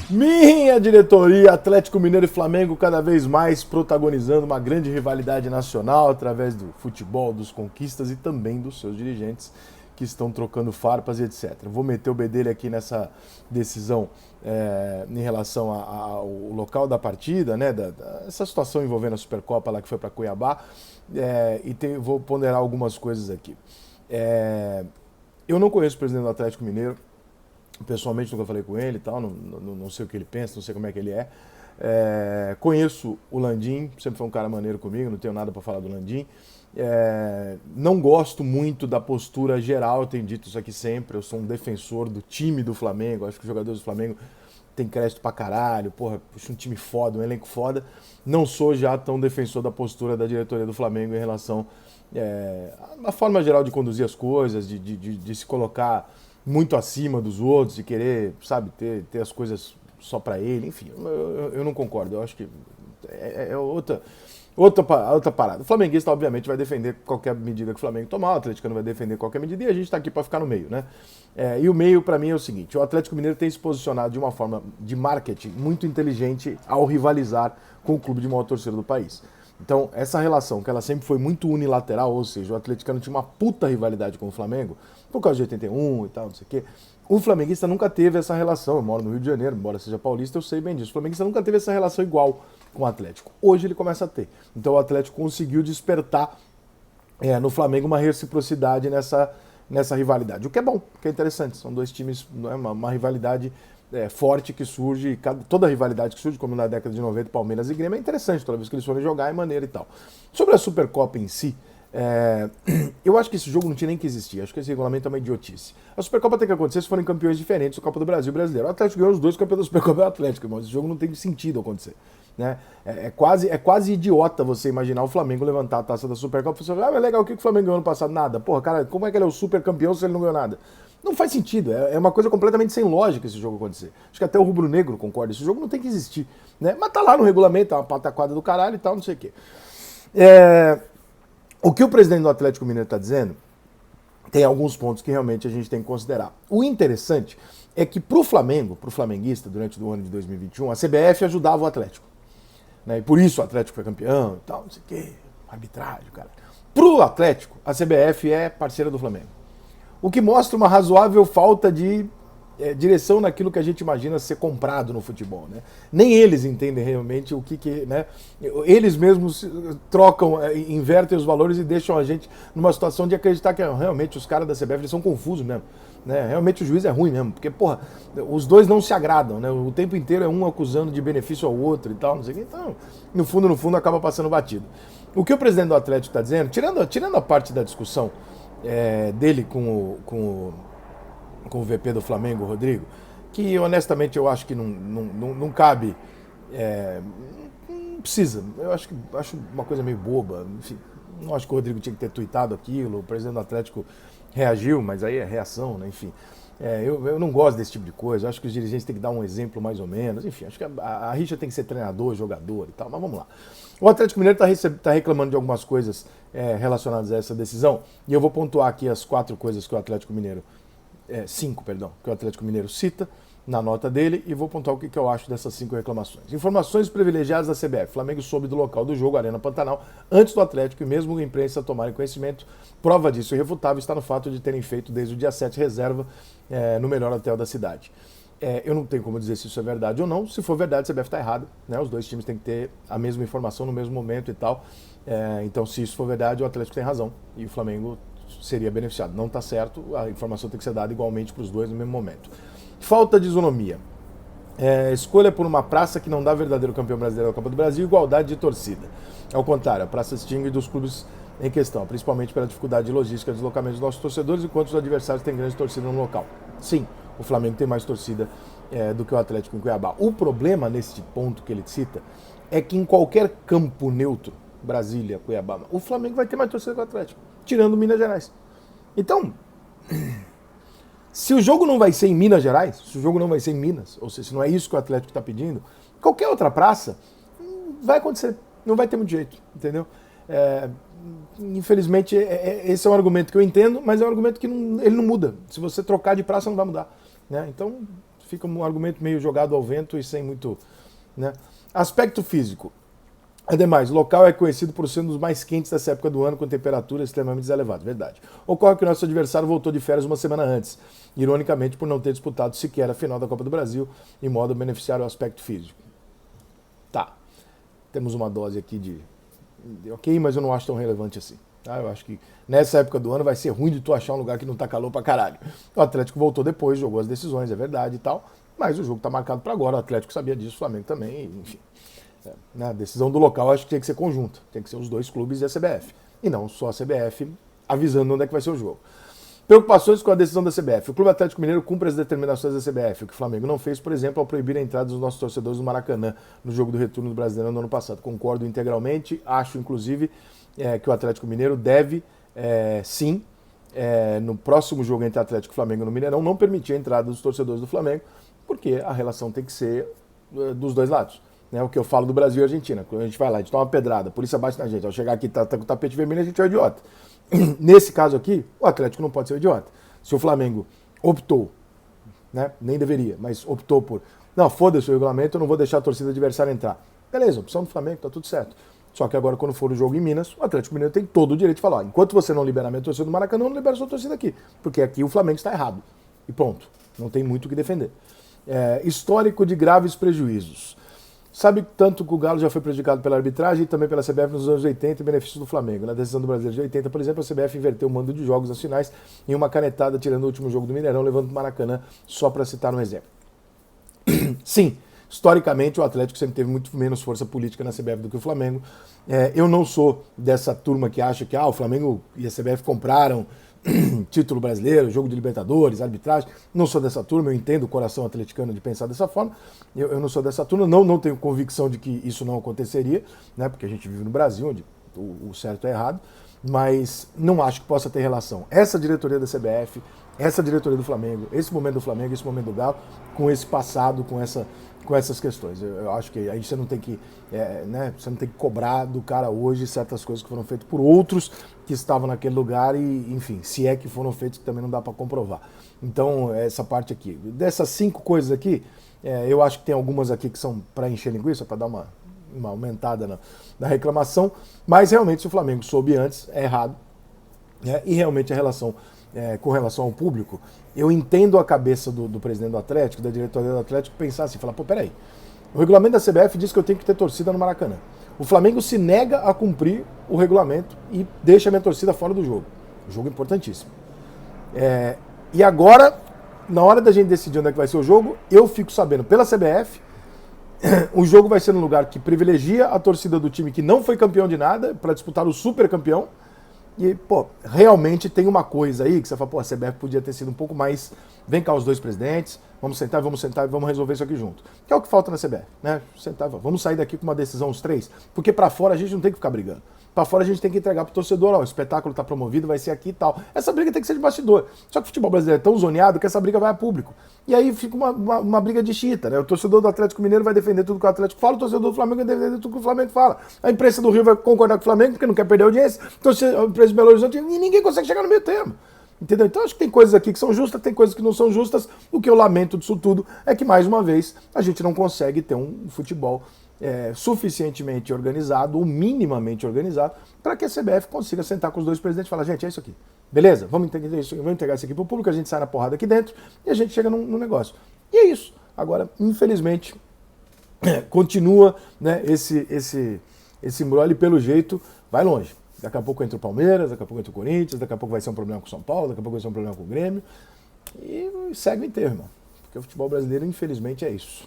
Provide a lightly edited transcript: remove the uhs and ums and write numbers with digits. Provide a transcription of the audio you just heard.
Minha diretoria, Atlético Mineiro e Flamengo cada vez mais protagonizando uma grande rivalidade nacional através do futebol, dos conquistas e também dos seus dirigentes que estão trocando farpas e etc. Vou meter o bedelho aqui nessa decisão em relação ao local da partida, né? Essa situação envolvendo a Supercopa lá que foi para Cuiabá, vou ponderar algumas coisas aqui. Eu não conheço o presidente do Atlético Mineiro. Pessoalmente nunca falei com ele e tal, não sei o que ele pensa, não sei como é que ele é. Conheço o Landim, sempre foi um cara maneiro comigo, não tenho nada para falar do Landim. Não gosto muito da postura geral, eu tenho dito isso aqui sempre, eu sou um defensor do time do Flamengo, acho que os jogadores do Flamengo têm crédito pra caralho, porra, puxa, um time foda, um elenco foda. Não sou já tão defensor da postura da diretoria do Flamengo em relação à forma geral de conduzir as coisas, de se colocar muito acima dos outros, de querer, sabe, ter as coisas só pra ele, enfim, eu não concordo, eu acho que é outra parada. O flamenguista, obviamente, vai defender qualquer medida que o Flamengo tomar, o atleticano vai defender qualquer medida e a gente tá aqui pra ficar no meio, né? E o meio, pra mim, é o seguinte, o Atlético Mineiro tem se posicionado de uma forma de marketing muito inteligente ao rivalizar com o clube de maior torcida do país. Então, essa relação, que ela sempre foi muito unilateral, ou seja, o atleticano tinha uma puta rivalidade com o Flamengo, por causa de 81 e tal, não sei o quê. O flamenguista nunca teve essa relação. Eu moro no Rio de Janeiro, embora seja paulista, eu sei bem disso. O flamenguista nunca teve essa relação igual com o Atlético. Hoje ele começa a ter. Então o Atlético conseguiu despertar no Flamengo uma reciprocidade nessa rivalidade. O que é bom, o que é interessante. São dois times, uma rivalidade forte que surge, toda rivalidade que surge, como na década de 90, Palmeiras e Grêmio, é interessante. Toda vez que eles forem jogar é maneiro e tal. Sobre a Supercopa em si, eu acho que esse jogo não tinha nem que existir. Acho que esse regulamento é uma idiotice. A Supercopa tem que acontecer se forem campeões diferentes da Copa do Brasil e Brasileiro. O Atlético ganhou os dois campeões da Supercopa e o Atlético, irmão. Esse jogo não tem sentido acontecer. Né? É quase idiota você imaginar o Flamengo levantar a taça da Supercopa e falar, mas legal, o que o Flamengo ganhou ano passado? Nada. Porra, cara, como é que ele é o super campeão se ele não ganhou nada? Não faz sentido. É uma coisa completamente sem lógica esse jogo acontecer. Acho que até o rubro-negro concorda. Esse jogo não tem que existir. Né? Mas tá lá no regulamento, é uma pataquada do caralho e tal, não sei o quê. O que o presidente do Atlético Mineiro está dizendo tem alguns pontos que realmente a gente tem que considerar. O interessante é que para o Flamengo, para o flamenguista, durante o ano de 2021, a CBF ajudava o Atlético. Né? E por isso o Atlético foi campeão e tal, não sei o quê, arbitragem, cara. Para o Atlético, a CBF é parceira do Flamengo. O que mostra uma razoável falta de direção naquilo que a gente imagina ser comprado no futebol. Né? Nem eles entendem realmente o que né? Eles mesmos trocam, invertem os valores e deixam a gente numa situação de acreditar que realmente os caras da CBF eles são confusos mesmo. Né? Realmente o juiz é ruim mesmo, porque, porra, os dois não se agradam, né? O tempo inteiro é um acusando de benefício ao outro e tal, não sei o que. Então, no fundo, acaba passando batido. O que o presidente do Atlético está dizendo, tirando a parte da discussão dele com o VP do Flamengo, o Rodrigo, que honestamente eu acho que não cabe, não precisa. Eu acho uma coisa meio boba, enfim, não acho que o Rodrigo tinha que ter tuitado aquilo, o presidente do Atlético reagiu, mas aí é reação, né? Enfim. Eu não gosto desse tipo de coisa, eu acho que os dirigentes têm que dar um exemplo mais ou menos, enfim, acho que a rixa tem que ser treinador, jogador e tal, mas vamos lá. O Atlético Mineiro está reclamando de algumas coisas relacionadas a essa decisão, e eu vou pontuar aqui as 4 coisas que o Atlético Mineiro 5, perdão, que o Atlético Mineiro cita na nota dele e vou pontuar o que eu acho dessas 5 reclamações. Informações privilegiadas da CBF. Flamengo soube do local do jogo, Arena Pantanal, antes do Atlético e mesmo a imprensa tomarem conhecimento. Prova disso irrefutável está no fato de terem feito desde o dia 7 reserva no melhor hotel da cidade. Eu não tenho como dizer se isso é verdade ou não. Se for verdade, a CBF está errada. Né? Os dois times têm que ter a mesma informação no mesmo momento e tal. Então, se isso for verdade, o Atlético tem razão e o Flamengo seria beneficiado. Não está certo, a informação tem que ser dada igualmente para os dois no mesmo momento. Falta de isonomia. Escolha por uma praça que não dá verdadeiro campeão brasileiro da Copa do Brasil, igualdade de torcida. Ao contrário, a praça se extingue dos clubes em questão, principalmente pela dificuldade de logística de deslocamento dos nossos torcedores, enquanto os adversários têm grande torcida no local. Sim, o Flamengo tem mais torcida do que o Atlético em Cuiabá. O problema nesse ponto que ele cita é que em qualquer campo neutro, Brasília, Cuiabá, o Flamengo vai ter mais torcida que o Atlético, tirando Minas Gerais. Então, se o jogo não vai ser em Minas Gerais, se o jogo não vai ser em Minas, ou seja, se não é isso que o Atlético está pedindo, qualquer outra praça vai acontecer, não vai ter muito jeito, entendeu? Infelizmente, esse é um argumento que eu entendo, mas é um argumento que ele não muda. Se você trocar de praça, não vai mudar. Né? Então, Fica um argumento meio jogado ao vento e sem muito... Né? Aspecto físico. Ademais, o local é conhecido por ser um dos mais quentes dessa época do ano, com temperaturas extremamente elevadas. Verdade. Ocorre que o nosso adversário voltou de férias uma semana antes, ironicamente por não ter disputado sequer a final da Copa do Brasil, em modo a beneficiar o aspecto físico. Tá. Temos uma dose aqui de ok, mas eu não acho tão relevante assim. Tá? Eu acho que nessa época do ano vai ser ruim de tu achar um lugar que não tá calor pra caralho. O Atlético voltou depois, jogou as decisões, é verdade e tal, mas o jogo tá marcado pra agora, o Atlético sabia disso, o Flamengo também, enfim. A decisão do local acho que tinha que ser conjunta, tem que ser os dois clubes e a CBF, e não só a CBF avisando onde é que vai ser o jogo. Preocupações com a decisão da CBF. O Clube Atlético Mineiro cumpre as determinações da CBF, o que o Flamengo não fez, por exemplo, ao proibir a entrada dos nossos torcedores no Maracanã, no jogo do retorno do Brasileirão no ano passado. Concordo integralmente, acho inclusive que o Atlético Mineiro deve, sim, no próximo jogo entre Atlético e Flamengo no Mineirão, não permitir a entrada dos torcedores do Flamengo, porque a relação tem que ser dos dois lados. O que eu falo do Brasil e Argentina. Quando a gente vai lá, a gente toma uma pedrada, a polícia bate na gente, ao chegar aqui tá com o tapete vermelho, a gente é um idiota. Nesse caso aqui, o Atlético não pode ser um idiota. Se o Flamengo optou, nem deveria, mas optou por, não, foda-se o regulamento, eu não vou deixar a torcida adversária entrar. Beleza, opção do Flamengo, tá tudo certo. Só que agora, quando for o jogo em Minas, o Atlético Mineiro tem todo o direito de falar, enquanto você não liberar a minha torcida do Maracanã, eu não libero a sua torcida aqui, porque aqui o Flamengo está errado. E ponto. Não tem muito o que defender. Histórico de graves prejuízos. Sabe tanto que o Galo já foi prejudicado pela arbitragem e também pela CBF nos anos 80 em benefício do Flamengo. Na decisão do Brasileiro de 80, por exemplo, a CBF inverteu o mando de jogos nas finais em uma canetada, tirando o último jogo do Mineirão, levando o Maracanã, só para citar um exemplo. Sim, historicamente o Atlético sempre teve muito menos força política na CBF do que o Flamengo. Eu não sou dessa turma que acha que o Flamengo e a CBF compraram título brasileiro, jogo de Libertadores, arbitragem. Não sou dessa turma, eu entendo o coração atleticano de pensar dessa forma. Eu não sou dessa turma, não tenho convicção de que isso não aconteceria, porque a gente vive no Brasil, onde o certo é errado, mas não acho que possa ter relação. Essa diretoria da CBF, essa diretoria do Flamengo, esse momento do Flamengo, esse momento do Galo, com esse passado, com essas questões. Eu acho que aí você não tem que, você não tem que cobrar do cara hoje certas coisas que foram feitas por outros que estavam naquele lugar e, enfim, se é que foram feitos, que também não dá para comprovar. Então, essa parte aqui. Dessas 5 coisas aqui, eu acho que tem algumas aqui que são para encher linguiça, para dar uma aumentada na reclamação, mas realmente se o Flamengo soube antes, é errado. E realmente a relação com relação ao público, eu entendo a cabeça do presidente do Atlético, da diretoria do Atlético, pensar assim, falar, peraí, o regulamento da CBF diz que eu tenho que ter torcida no Maracanã. O Flamengo se nega a cumprir o regulamento e deixa a minha torcida fora do jogo. Jogo importantíssimo. E agora, na hora da gente decidir onde é que vai ser o jogo, eu fico sabendo pela CBF, o jogo vai ser num lugar que privilegia a torcida do time que não foi campeão de nada, para disputar o super campeão. E, realmente tem uma coisa aí que você fala, a CBF podia ter sido um pouco mais, vem cá os dois presidentes, vamos sentar e vamos resolver isso aqui junto. Que é o que falta na CBF, Sentar, vamos sair daqui com uma decisão os 3, porque pra fora a gente não tem que ficar brigando. Pra fora a gente tem que entregar pro torcedor, o espetáculo tá promovido, vai ser aqui e tal. Essa briga tem que ser de bastidor. Só que o futebol brasileiro é tão zoneado que essa briga vai a público. E aí fica uma briga de chita, O torcedor do Atlético Mineiro vai defender tudo que o Atlético fala, o torcedor do Flamengo vai defender tudo que o Flamengo fala. A imprensa do Rio vai concordar com o Flamengo porque não quer perder a audiência, a imprensa de Belo Horizonte, e ninguém consegue chegar no meio termo. Entendeu? Então acho que tem coisas aqui que são justas, tem coisas que não são justas. O que eu lamento disso tudo é que, mais uma vez, a gente não consegue ter um futebol suficientemente organizado, ou minimamente organizado, para que a CBF consiga sentar com os dois presidentes e falar, gente, é isso aqui. Beleza? Vamos entregar isso aqui para o público, a gente sai na porrada aqui dentro e a gente chega no negócio. E é isso. Agora, infelizmente, continua esse embrolho, pelo jeito, vai longe. Daqui a pouco entra o Palmeiras, daqui a pouco entra o Corinthians, daqui a pouco vai ser um problema com o São Paulo, daqui a pouco vai ser um problema com o Grêmio. E segue o enterro, irmão. Porque o futebol brasileiro, infelizmente, é isso.